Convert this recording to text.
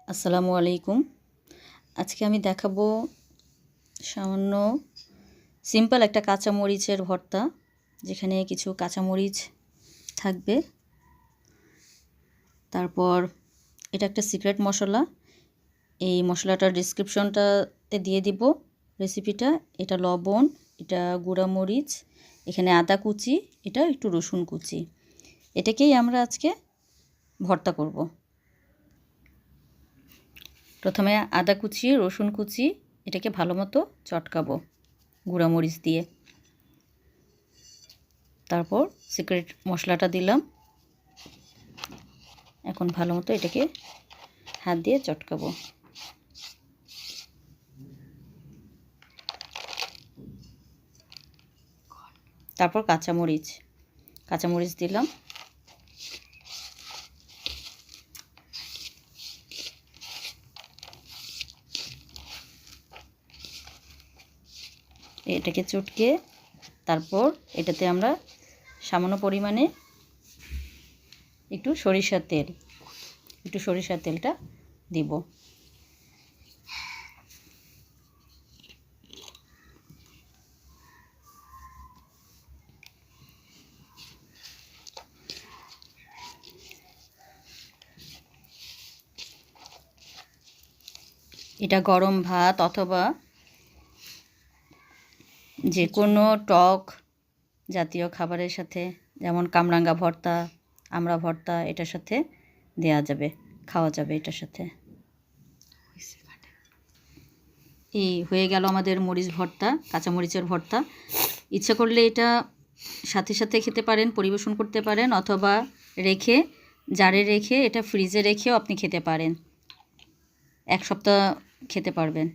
আসসালামু আলাইকুম। আজকে আমি দেখাবো সামান্য সিম্পল একটা কাঁচামরিচের ভর্তা, যেখানে কিছু কাঁচামরিচ থাকবে। তারপর এটা একটা সিক্রেট মশলা, এই মশলাটার ডিসক্রিপশনটাতে দিয়ে দিব রেসিপিটা। এটা লবণ, এটা গুঁড়া মরিচ, এখানে আদা কুচি, এটা একটু রসুন কুচি। এটাকেই আমরা আজকে ভর্তা করব। প্রথমে আদা কুচি, রসুন কুচি, এটাকে ভালো মতো চটকাবো গুঁড়া মরিচ দিয়ে। তারপর সিক্রেট মশলাটা দিলাম। এখন ভালো মতো এটাকে হাত দিয়ে চটকাবো। তারপর কাঁচামরিচ দিলাম। এটাকে চটকে তারপর এটাতে আমরা সামান্য পরিমাণে একটু সরিষার তেলটা দিব। এটা গরম ভাত অথবা যে কোনো টক জাতীয় খাবারের সাথে, যেমন কামরাঙ্গা ভর্তা, আমড়া ভর্তা, এটার সাথে খাওয়া যাবে এটার সাথে। এই হয়ে গেল আমাদের মরিচ ভর্তা, কাঁচামরিচের ভর্তা। ইচ্ছা করলে এটা সাথে সাথে খেতে পারেন, পরিবেশন করতে পারেন, অথবা জারে রেখে এটা ফ্রিজে রেখেও আপনি খেতে পারেন। 1 সপ্তাহ খেতে পারবেন।